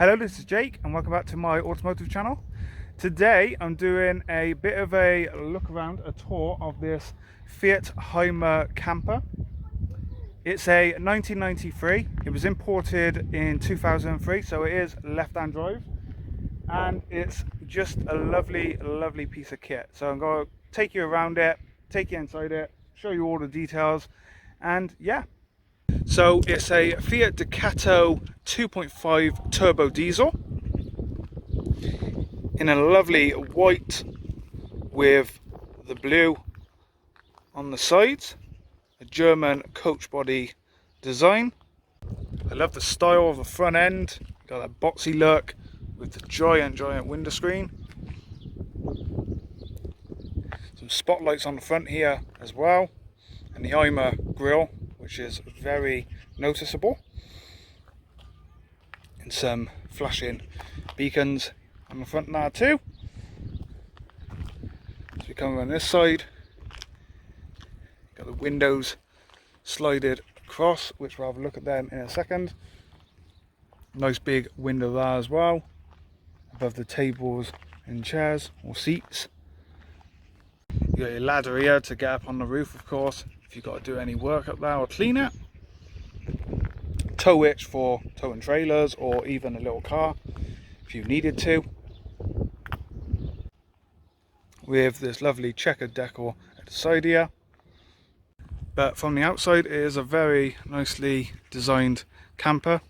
Hello, this is Jake and welcome back to my automotive channel. Today I'm doing a bit of a look around, a tour of this Fiat Hymer camper. It's a 1993. It was imported in 2003, so it is left-hand drive, and it's just a lovely piece of kit. So I'm going to take you around it, take you inside it, show you all the details, and yeah. So it's a Fiat Ducato 2.5 turbo diesel in a lovely white with the blue on the sides, a German coach body design. I love the style of the front end, got that boxy look with the giant window screen. Some spotlights on the front here as well, and the Hymer grille, which is very noticeable, and some flashing beacons on the front now too. So we come around this side, got the windows slided across, which we'll have a look at them in a second. Nice big window there as well, above the tables and chairs or seats. You got your ladder here to get up on the roof, of course, if you've got to do any work up there or clean it. Tow hitch for towing trailers or even a little car if you needed to. With this lovely checkered decor at the side here. But from the outside, it is a very nicely designed camper,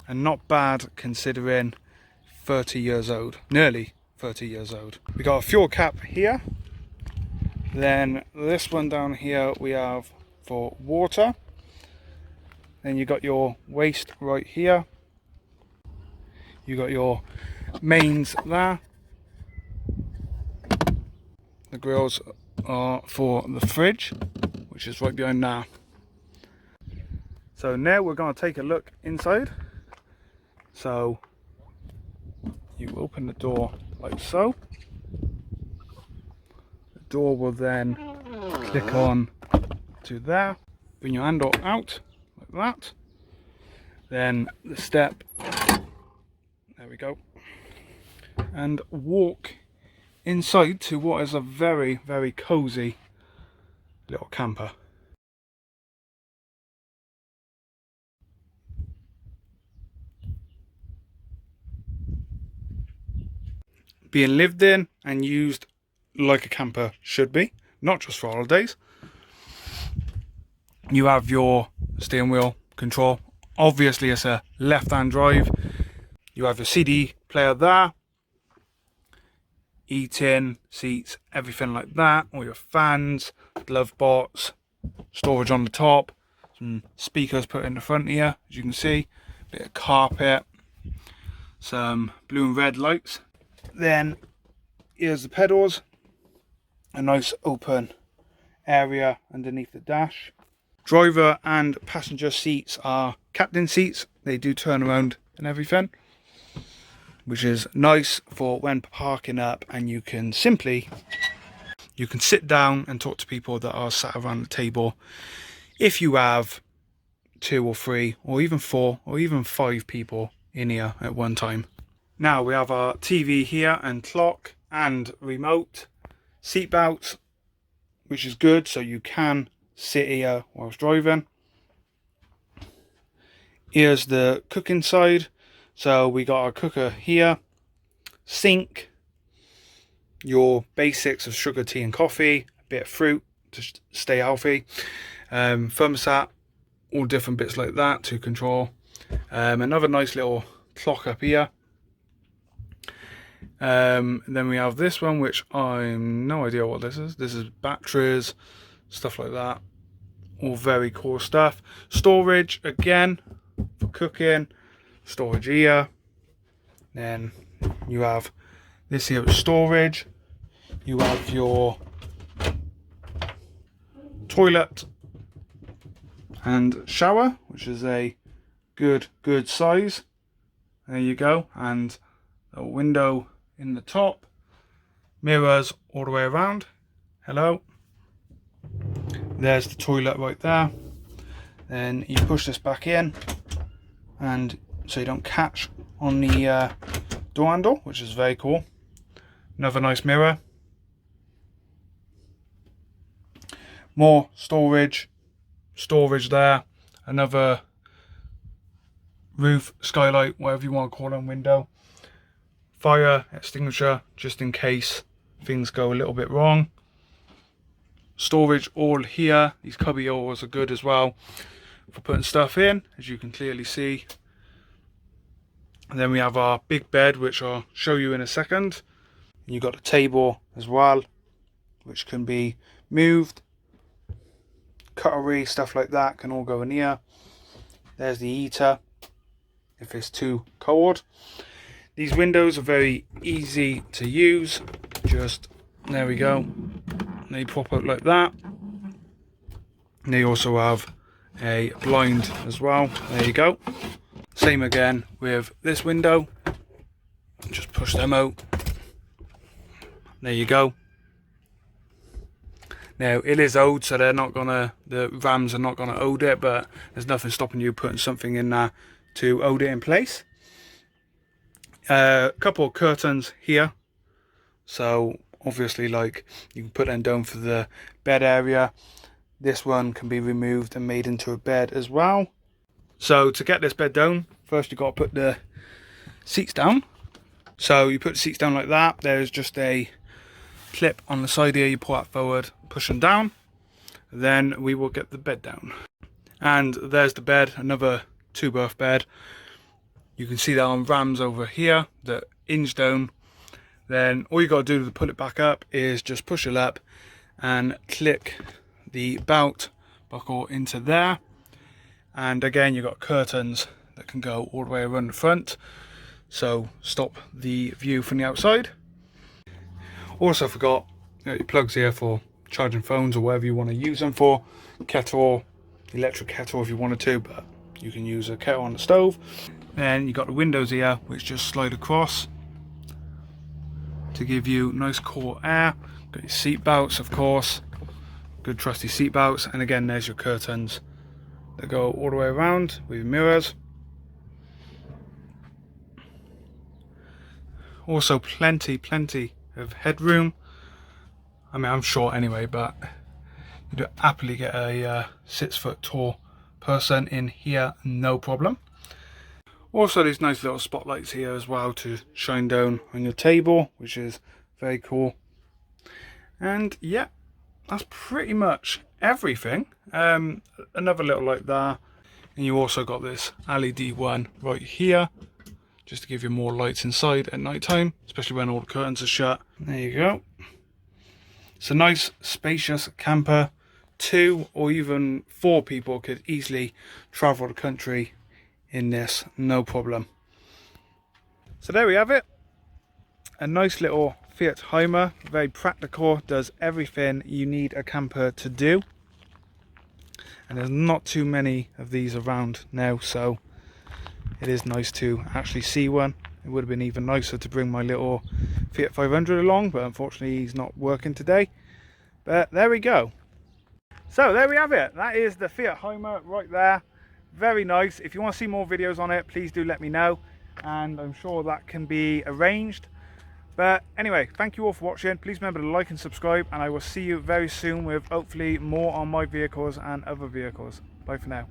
and not bad considering 30 years old, nearly 30 years old. We got a fuel cap here. Then this one down here we have for water. Then you got your waste right here. You got your mains there. The grills are for the fridge, which is right behind there. So now we're going to take a look inside. So you open the door like so. Door will then click on to there. Bring your handle out like that. Then the step, there we go, and walk inside to what is a very cozy little camper. Being lived in and used like a camper should be, not just for holidays. You have your steering wheel control. Obviously it's a left-hand drive. You have your CD player there, eating, seats, everything like that. All your fans, glove box, storage on the top, some speakers put in the front here, as you can see, a bit of carpet, some blue and red lights. Then here's the pedals. A nice open area underneath the dash. Driver and passenger seats are captain seats. They do turn around and everything, which is nice for when parking up, and you can sit down and talk to people that are sat around the table if you have 2 or 3 or even 4 or even 5 people in here at one time. Now we have our TV here and clock and remote. Seat belts, which is good, so you can sit here whilst driving. Here's the cooking side. So we got our cooker here, sink, your basics of sugar, tea and coffee, a bit of fruit to stay healthy, thermostat, all different bits like that to control. Another nice little clock up here. Then we have this one, which I'm no idea what this is. This is batteries, stuff like that. All very cool stuff. Storage again for cooking. Storage here. Then you have this here with storage. You have your toilet and shower, which is a good size. There you go. And a window in the top, mirrors all the way around. Hello. There's the toilet right there. Then you push this back in, and so you don't catch on the door handle, which is very cool. Another nice mirror. More storage there. Another roof, skylight, whatever you want to call it, window. Fire extinguisher, just in case things go a little bit wrong. Storage all here. These cubby holes are good as well for putting stuff in, as you can clearly see. And then we have our big bed, which I'll show you in a second. You've got a table as well, which can be moved. Cutlery, stuff like that can all go in here. There's the heater if it's too cold. These windows are very easy to use. Just, there we go. They pop out like that. And they also have a blind as well. There you go. Same again with this window. Just push them out. There you go. Now it is owed, so the rams are not gonna ode it, but there's nothing stopping you putting something in there to ode it in place. A couple of curtains here, so obviously, like, you can put them down for the bed area. This one can be removed and made into a bed as well. So to get this bed down, first you've got to put the seats down. So you put the seats down like that. There's just a clip on the side here. You pull that forward, push them down. Then we will get the bed down. And there's the bed, another 2-berth bed. You can see that on rams over here, the hinge down. Then all you got to do to pull it back up is just push it up and click the belt buckle into there. And again, you've got curtains that can go all the way around the front, so stop the view from the outside. Also forgot, you got your plugs here for charging phones or whatever you want to use them for. Kettle, electric kettle if you wanted to, but you can use a kettle on the stove. Then you got the windows here, which just slide across to give you nice cool air. Got your seat belts, of course, good trusty seat belts. And again, there's your curtains that go all the way around with mirrors. Also plenty of headroom. I mean, I'm short anyway, but you'd happily get a 6-foot tall person in here, no problem. Also, these nice little spotlights here as well to shine down on your table, which is very cool. And yeah, that's pretty much everything. Another little light there, and you also got this LED one right here, just to give you more lights inside at night time, especially when all the curtains are shut. There you go. It's a nice spacious camper. 2 or even 4 people could easily travel the country in this, no problem. So there we have it. A nice little Fiat Hymer, very practical, does everything you need a camper to do. And there's not too many of these around now, so it is nice to actually see one. It would have been even nicer to bring my little Fiat 500 along, but unfortunately he's not working today. But there we go. So there we have it. That is the Fiat Hymer right there. Very nice. If you want to see more videos on it, please do let me know, and I'm sure that can be arranged. But anyway, thank you all for watching. Please remember to like and subscribe, and I will see you very soon with hopefully more on my vehicles and other vehicles. Bye for now.